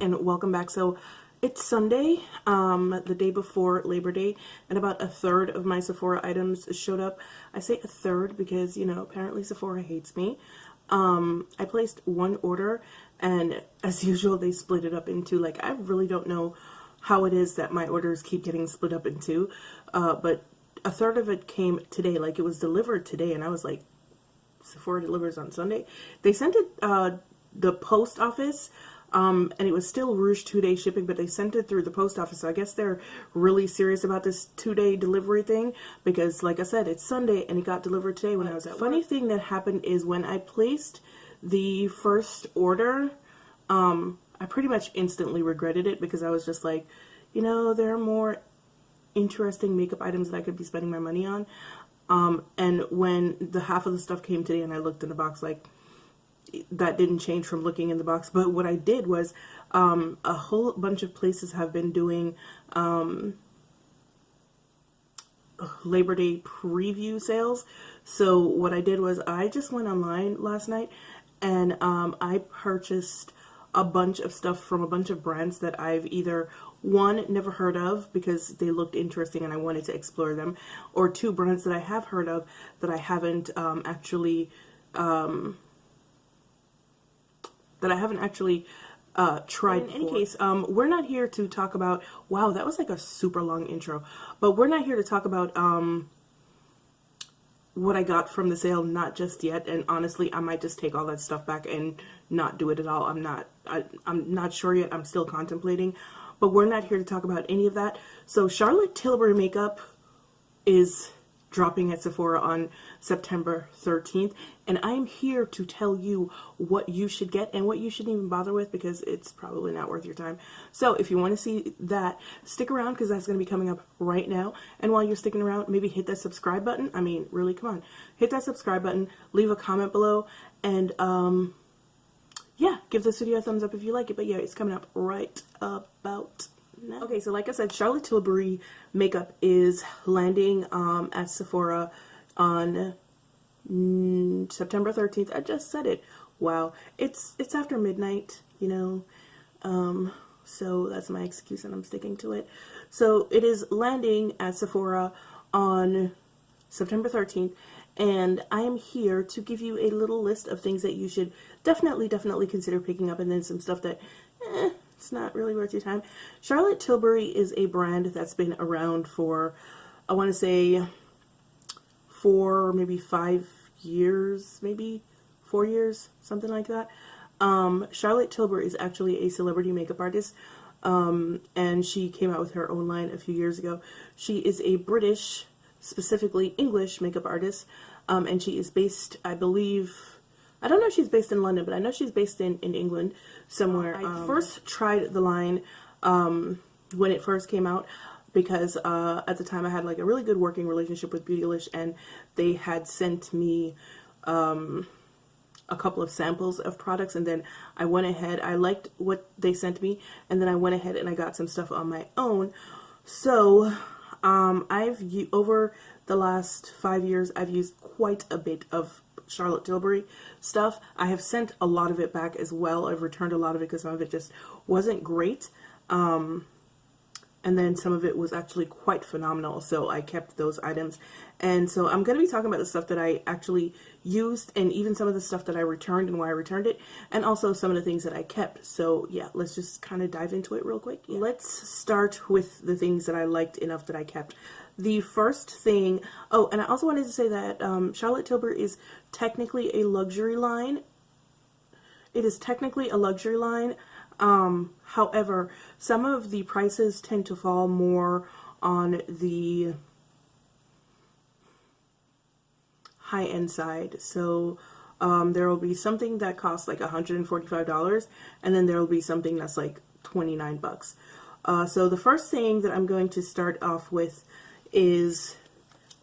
and welcome back. So it's Sunday, the day before Labor Day, and about a third of my Sephora items showed up. I say a third because, you know, apparently Sephora hates me. I placed one order, and as usual they split it up into, like, I really don't know how it is that my orders keep getting split up into, but a third of it came today. Like, it was delivered today, and I was like, Sephora delivers on Sunday. They sent it the post office, and it was still Rouge 2-day shipping, but they sent it through the post office. So I guess they're really serious about this 2-day delivery thing, because like I said, it's Sunday and it got delivered today when I was at work. Funny thing that happened is when I placed the first order, I pretty much instantly regretted it, because I was just like, you know, there are more interesting makeup items that I could be spending my money on. And when the half of the stuff came today and I looked in the box, like, that didn't change from looking in the box. But what I did was, a whole bunch of places have been doing Labor Day preview sales. So what I did was I just went online last night and I purchased a bunch of stuff from a bunch of brands that I've either, one, never heard of because they looked interesting and I wanted to explore them, or two, brands that I have heard of that I haven't actually tried. In any case, we're not here to talk about, wow, that was like a super long intro, but we're not here to talk about what I got from the sale, not just yet. And honestly, I might just take all that stuff back and not do it at all. I'm not sure yet. I'm still contemplating, but we're not here to talk about any of that. So Charlotte Tilbury makeup is dropping at Sephora on September 13th, and I'm here to tell you what you should get and what you shouldn't even bother with, because it's probably not worth your time. So if you want to see that, stick around, because that's going to be coming up right now. And while you're sticking around, maybe hit that subscribe button. I mean, really, come on, hit that subscribe button, leave a comment below, and yeah, give this video a thumbs up if you like it. But yeah, it's coming up right about now. Okay, so like I said, Charlotte Tilbury makeup is landing at Sephora on September 13th. I just said it. Wow, it's after midnight, you know, so that's my excuse and I'm sticking to it. So it is landing at Sephora on September 13th, and I am here to give you a little list of things that you should definitely consider picking up, and then some stuff that it's not really worth your time. Charlotte Tilbury is a brand that's been around for, I want to say, 4, maybe 5 years, maybe 4 years, something like that. Charlotte Tilbury is actually a celebrity makeup artist, and she came out with her own line a few years ago. She is a British, specifically English makeup artist, and she is based, I believe, I don't know if she's based in London, but I know she's based in England somewhere. I first tried the line when it first came out, because at the time I had like a really good working relationship with Beautylish, and they had sent me a couple of samples of products, and then I went ahead, I liked what they sent me, and then I went ahead and I got some stuff on my own. So over the last 5 years, I've used quite a bit of Charlotte Tilbury stuff. I have sent a lot of it back as well. I've returned a lot of it because some of it just wasn't great. And then some of it was actually quite phenomenal, so I kept those items. And so I'm going to be talking about the stuff that I actually used, and even some of the stuff that I returned and why I returned it, and also some of the things that I kept. So yeah, let's just kind of dive into it real quick. Yeah. Let's start with the things that I liked enough that I kept. The first thing, oh, and I also wanted to say that Charlotte Tilbury is technically a luxury line. It is technically a luxury line. However, some of the prices tend to fall more on the high-end side. So there will be something that costs like $145, and then there will be something that's like 29 bucks. So the first thing that I'm going to start off with is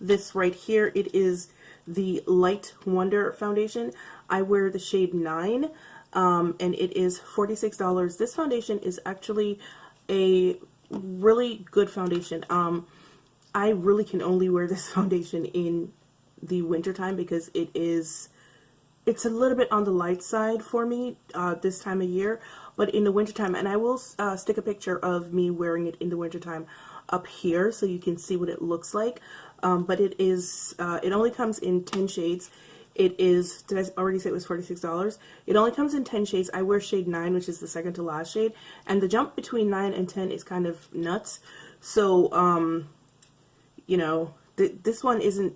this right here. It is the Light Wonder foundation. I wear the shade 9. And it is $46. This foundation is actually a really good foundation. I really can only wear this foundation in the wintertime because it is it's a little bit on the light side for me this time of year, but in the wintertime, and I will stick a picture of me wearing it in the wintertime up here so you can see what it looks like. But it is, it only comes in 10 shades. It is, did I already say it was $46? It only comes in 10 shades. I wear shade 9, which is the second to last shade. And the jump between 9 and 10 is kind of nuts. So, you know, this one isn't,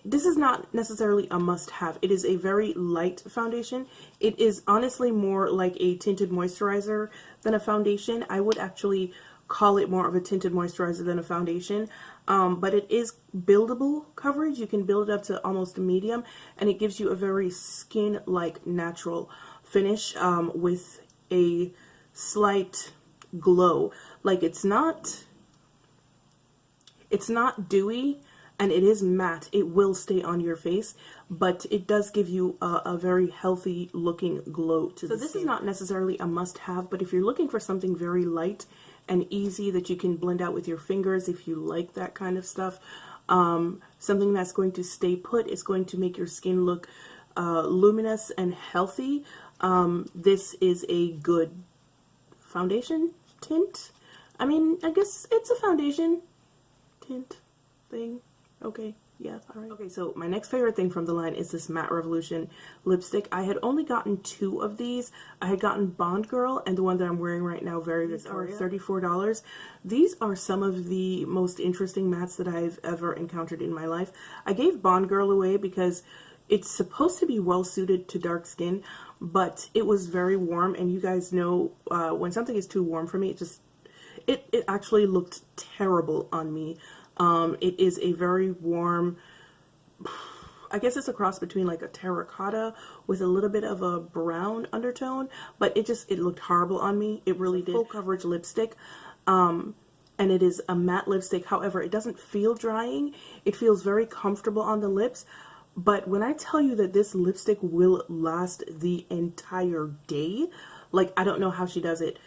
this is not necessarily a must-have. It is a very light foundation. It is honestly more like a tinted moisturizer than a foundation. I would actually call it more of a tinted moisturizer than a foundation. But it is buildable coverage. You can build it up to almost a medium, and it gives you a very skin-like natural finish with a slight glow. Like it's not dewy, and it is matte. It will stay on your face, but it does give you a very healthy looking glow to the skin. So this is not necessarily a must-have, but if you're looking for something very light and easy that you can blend out with your fingers, if you like that kind of stuff, something that's going to stay put, is going to make your skin look luminous and healthy, this is a good foundation tint. I mean, I guess it's a foundation tint thing. Okay, yeah, alright. Okay, so my next favorite thing from the line is this Matte Revolution lipstick. I had only gotten 2 of these. I had gotten Bond Girl and the one that I'm wearing right now, Very Victoria. These are $34. These are some of the most interesting mattes that I've ever encountered in my life. I gave Bond Girl away because it's supposed to be well suited to dark skin, but it was very warm, and you guys know when something is too warm for me, it actually looked terrible on me. It is a very warm, I guess it's a cross between like a terracotta with a little bit of a brown undertone, but it looked horrible on me. It really did. Full coverage lipstick, and it is a matte lipstick. However, it doesn't feel drying. It feels very comfortable on the lips. But when I tell you that this lipstick will last the entire day, like, I don't know how she does it.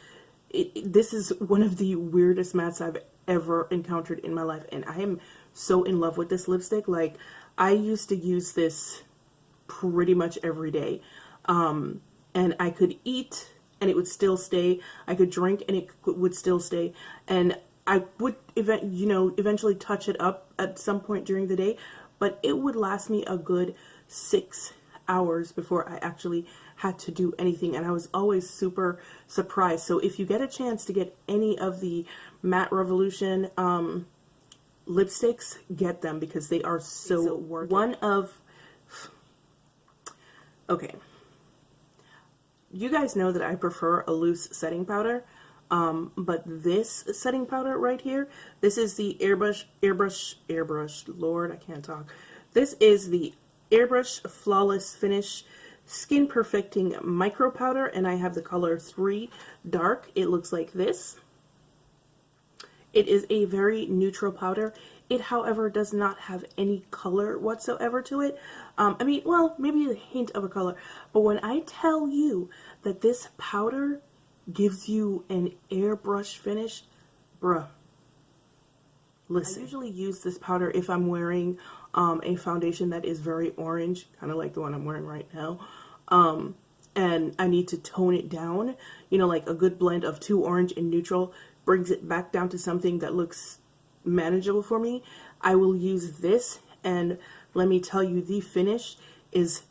This is one of the weirdest mattes I've ever encountered in my life, and I am so in love with this lipstick. Like, I used to use this pretty much every day, and I could eat and it would still stay. I could drink and it would still stay, and I would eventually touch it up at some point during the day, but it would last me a good 6 hours before I actually had to do anything, and I was always super surprised. So if you get a chance to get any of the Matte Revolution lipsticks, get them because they are so worth it. Okay, you guys know that I prefer a loose setting powder, but this setting powder right here, this is the airbrush, Lord, I can't talk. This is the Airbrush Flawless Finish Skin Perfecting Micro Powder, and I have the color 3 Dark. It looks like this. It is a very neutral powder. It, however, does not have any color whatsoever to it. I mean, well, maybe a hint of a color, but when I tell you that this powder gives you an airbrush finish, bruh, listen. I usually use this powder if I'm wearing a foundation that is very orange, kind of like the one I'm wearing right now, and I need to tone it down. You know, like a good blend of 2 orange and neutral brings it back down to something that looks manageable for me. I will use this, and let me tell you, the finish is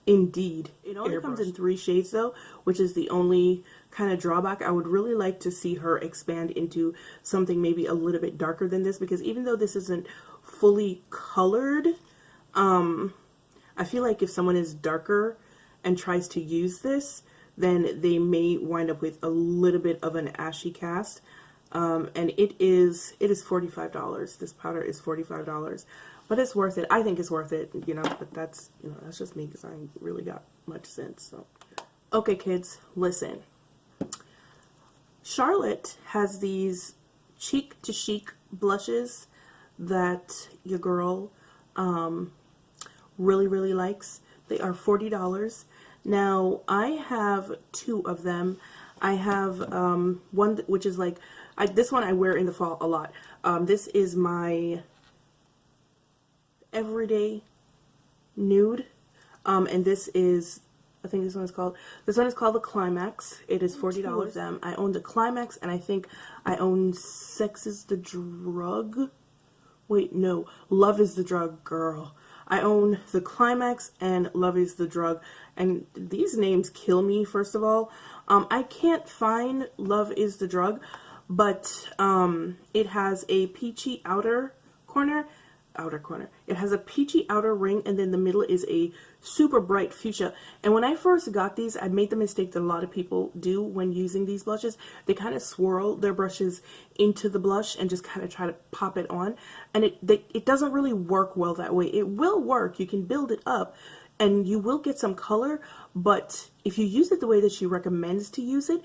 indeed it only comes in 3 shades though, which is the only kind of drawback. I would really like to see her expand into something maybe a little bit darker than this, because even though this isn't fully colored, I feel like if someone is darker and tries to use this, then they may wind up with a little bit of an ashy cast. And it is $45. This powder is $45, but it's worth it. I think it's worth it, you know, but that's just me because I ain't really got much sense. So, okay, kids, listen. Charlotte has these cheek to chic blushes that your girl really likes. They are $40. Now, I have 2 of them. I have one which is like, this one I wear in the fall a lot. This is my everyday nude. And this is, I think this one is called the Climax. It is $40. I own the Climax, and I think I own Sex is the Drug. Wait, no, Love is the Drug, girl. I own the Climax and Love is the Drug, and these names kill me. First of all, I can't find Love is the Drug, but it has a peachy outer corner. It has a peachy outer ring, and then the middle is a super bright fuchsia. And when I first got these, I made the mistake that a lot of people do when using these blushes. They kind of swirl their brushes into the blush and just kind of try to pop it on, and it doesn't really work well that way. It will work. You can build it up and you will get some color, but if you use it the way that she recommends to use it,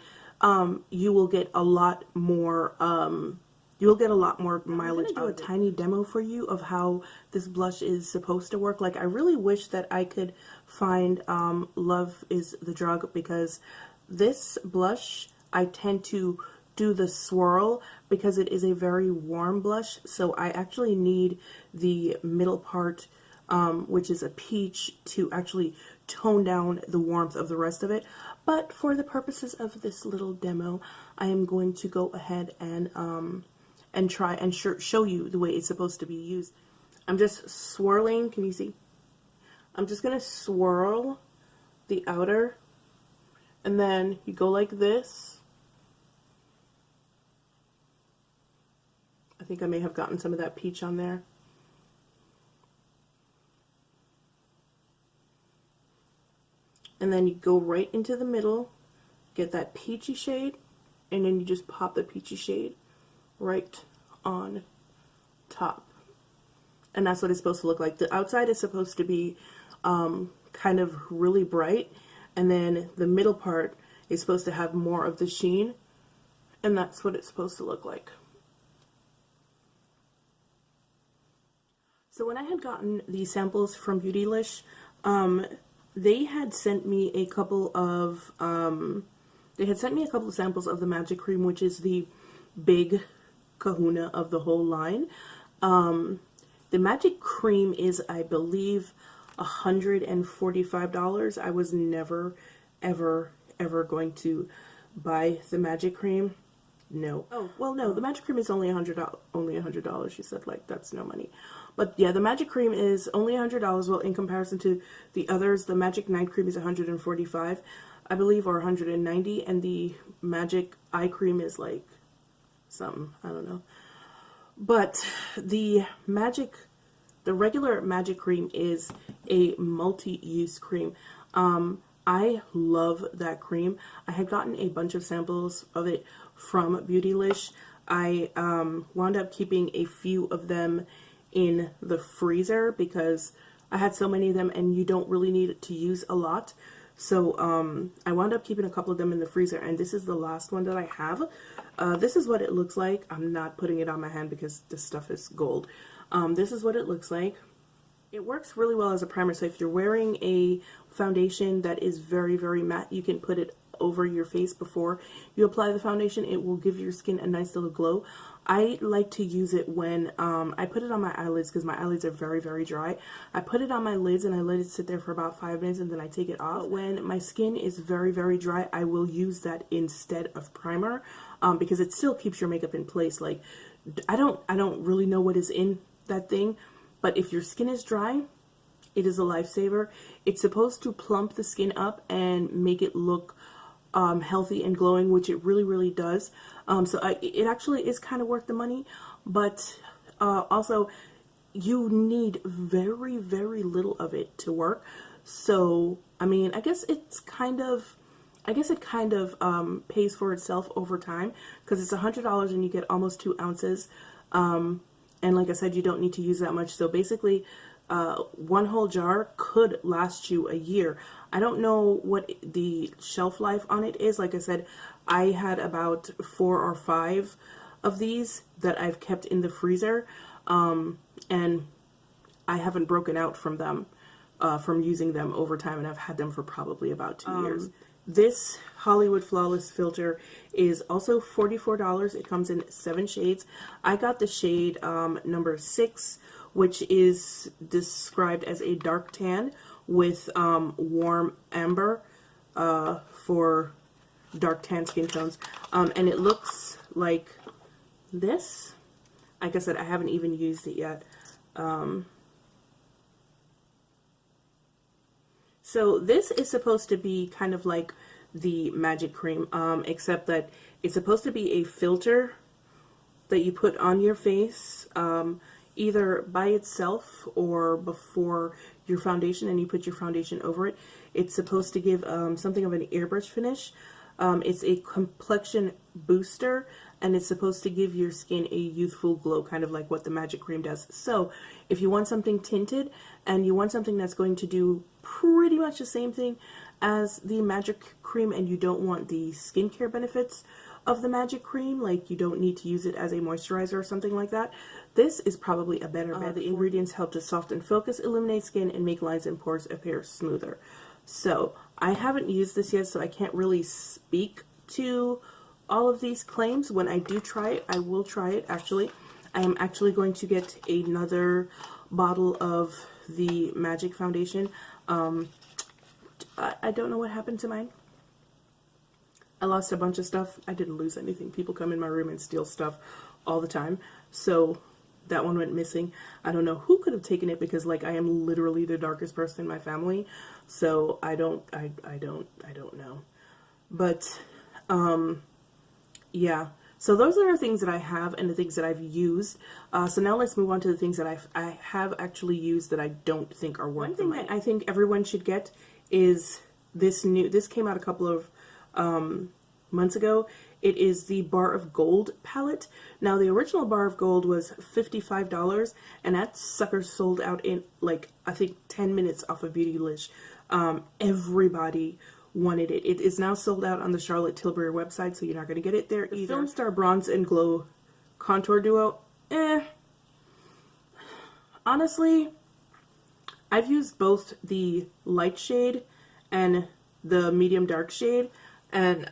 you will get a lot more mileage. I'm gonna do a tiny demo for you of how this blush is supposed to work. Like, I really wish that I could find Love is the Drug, because this blush, I tend to do the swirl because it is a very warm blush. So I actually need the middle part, which is a peach, to actually tone down the warmth of the rest of it. But for the purposes of this little demo, I am going to go ahead and try and show you the way it's supposed to be used. I'm just swirling. Can you see? I'm just going to swirl the outer, and then you go like this. I think I may have gotten some of that peach on there. And then you go right into the middle, get that peachy shade, and then you just pop the peachy shade right on top. And that's what it's supposed to look like. The outside is supposed to be kind of really bright, and then the middle part is supposed to have more of the sheen, and that's what it's supposed to look like. So when I had gotten these samples from Beautylish, they had sent me a couple of samples of the Magic Cream, which is the big kahuna of the whole line. The Magic Cream is, I believe, $145. I was never, ever going to buy the Magic Cream. No. Oh, well, no, the Magic Cream is only $100. She said, like, that's no money. But yeah, the Magic Cream is only $100. Well, in comparison to the others, the Magic Night Cream is $145, I believe, or $190, and the Magic Eye Cream is like something, I don't know. But the regular Magic Cream is a multi-use cream. I love that cream. I had gotten a bunch of samples of it from Beautylish. I wound up keeping a few of them in the freezer because I had so many of them and you don't really need to use a lot. So I wound up keeping a couple of them in the freezer, and this is the last one that I have. This is what it looks like. I'm not putting it on my hand because this stuff is gold. This is what it looks like. It works really well as a primer, so if you're wearing a foundation that is very, very matte, you can put it over your face before you apply the foundation. It will give your skin a nice little glow. I like to use it when I put it on my eyelids because my eyelids are very, very dry. I put it on my lids and I let it sit there for about 5 minutes and then I take it off. But when my skin is very, very dry, I will use that instead of primer because it still keeps your makeup in place. Like, I don't really know what is in that thing, but if your skin is dry, it is a lifesaver. It's supposed to plump the skin up and make it look healthy and glowing, which it really, really does. So it actually is kind of worth the money, but also you need very, very little of it to work. So, I mean, I guess it kind of pays for itself over time because it's $100 and you get almost 2 ounces. And like I said, you don't need to use that much. So basically, one whole jar could last you a year. I don't know what the shelf life on it is. Like I said, I had about 4 or 5 of these that I've kept in the freezer, and I haven't broken out from them, from using them over time, and I've had them for probably about 2 years. This Hollywood Flawless filter is also $44. It comes in 7 shades. I got the shade number 6, which is described as a dark tan, with warm amber for dark tan skin tones. And it looks like this. Like I said, I haven't even used it yet. So this is supposed to be kind of like the magic cream, except that it's supposed to be a filter that you put on your face, either by itself or before your foundation, and you put your foundation over it. It's supposed to give something of an airbrush finish. It's a complexion booster, and it's supposed to give your skin a youthful glow, kind of like what the magic cream does. So if you want something tinted and you want something that's going to do pretty much the same thing as the magic cream, and you don't want the skincare benefits of the magic cream, like you don't need to use it as a moisturizer or something like that, this is probably a better bet. The ingredients help to soften, focus, illuminate skin, and make lines and pores appear smoother. So I haven't used this yet, so I can't really speak to all of these claims. When I do try it, I will try it actually. I am actually going to get another bottle of the magic foundation. I don't know what happened to mine. I lost a bunch of stuff. I didn't lose anything. People come in my room and steal stuff all the time. So that one went missing. I don't know who could have taken it, because like I am literally the darkest person in my family. So I don't know. But yeah. So those are the things that I have and the things that I've used. So now let's move on to the things that I have actually used that I don't think are worth the money. One thing that I think everyone should get is this came out a couple of months ago. It is the Bar of Gold palette. Now the original Bar of Gold was $55, and that sucker sold out in like I think 10 minutes off of Beautylish. Everybody wanted it. It is now sold out on the Charlotte Tilbury website, so you're not going to get it there either. Film Star Bronze and Glow Contour Duo. Honestly, I've used both the light shade and the medium dark shade, and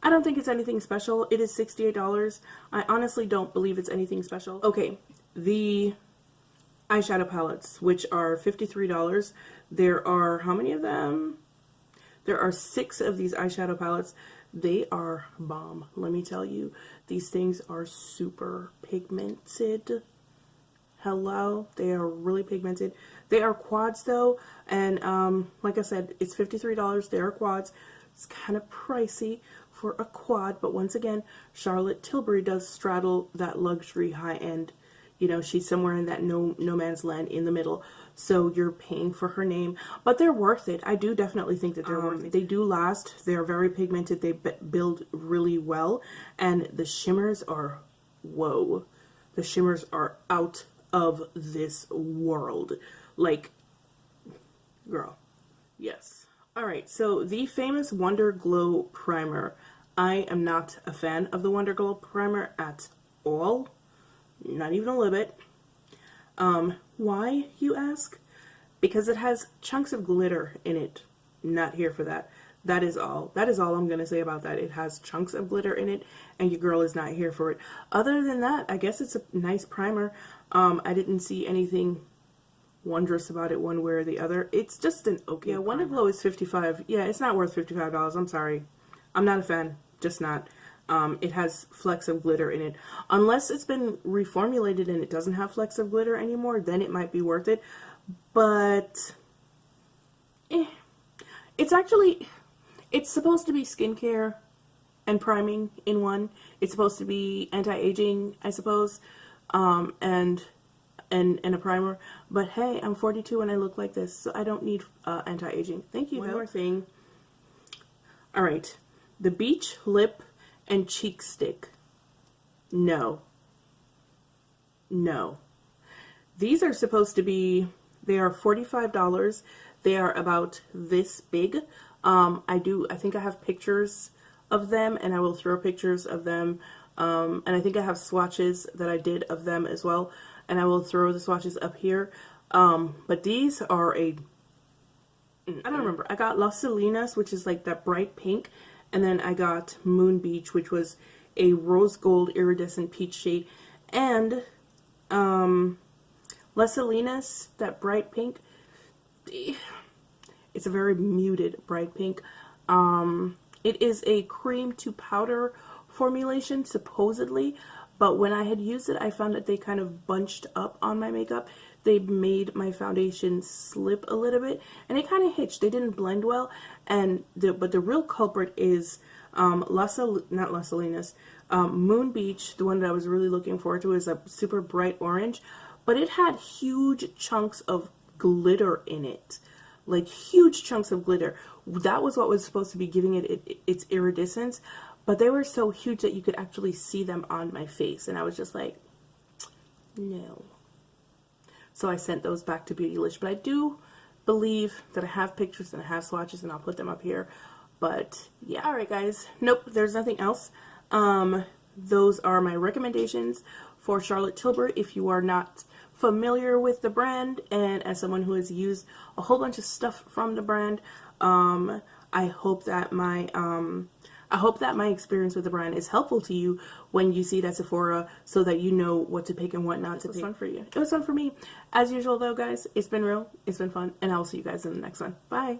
I don't think it's anything special. It is $68. I honestly don't believe it's anything special. Okay, the eyeshadow palettes, which are $53. There are, how many of them? There are 6 of these eyeshadow palettes. They are bomb. Let me tell you, these things are super pigmented. Hello, they are really pigmented. They are quads though, and like I said, it's $53. They are quads. It's kind of pricey for a quad, but once again, Charlotte Tilbury does straddle that luxury high end. You know, she's somewhere in that no man's land in the middle. So you're paying for her name, but they're worth it. I do definitely think that they're worth it. They do last. They're very pigmented. They build really well, and the shimmers are, whoa. The shimmers are out of this world. Like, girl, yes. All right, so the famous Wonder Glow Primer. I am not a fan of the Wonder Glow Primer at all. Not even a little bit. Why, you ask? Because it has chunks of glitter in it. Not here for that. That is all. That is all I'm going to say about that. It has chunks of glitter in it, and your girl is not here for it. Other than that, I guess it's a nice primer. I didn't see anything wondrous about it one way or the other. It's just an okay. Yeah, Wonder Glow is $55. Yeah, it's not worth $55. I'm sorry. I'm not a fan. Just not. It has flecks of glitter in it. Unless it's been reformulated and it doesn't have flecks of glitter anymore, then it might be worth it. But it's actually, it's supposed to be skincare and priming in one. It's supposed to be anti-aging, I suppose, and a primer. But hey, I'm 42 and I look like this, so I don't need anti-aging. Thank you. One more thing. All right, the Beach Lip and Cheek Stick. No. These are supposed to be, they are $45. They are about this big. I think I have pictures of them, and I will throw pictures of them. And I think I have swatches that I did of them as well, and I will throw the swatches up here. But these are I don't remember. I got Las Salinas, which is like that bright pink. And then I got Moon Beach, which was a rose gold iridescent peach shade. And Las Salinas, that bright pink. It's a very muted bright pink. It is a cream to powder formulation, supposedly, but when I had used it, I found that they kind of bunched up on my makeup. They made my foundation slip a little bit, and it kind of hitched. They didn't blend well, and but the real culprit is not Las Salinas, Moon Beach. The one that I was really looking forward to is a super bright orange, but it had huge chunks of glitter in it. Like huge chunks of glitter. That was what was supposed to be giving it its iridescence, but they were so huge that you could actually see them on my face, and I was just like, no. So I sent those back to Beautylish, but I do believe that I have pictures and I have swatches, and I'll put them up here. But yeah, alright guys, nope, there's nothing else. Those are my recommendations for Charlotte Tilbury. If you are not familiar with the brand, and as someone who has used a whole bunch of stuff from the brand, I hope that my experience with the brand is helpful to you when you see it at Sephora, so that you know what to pick and what not to pick. It was fun for you. It was fun for me. As usual though, guys, it's been real, it's been fun, and I will see you guys in the next one. Bye.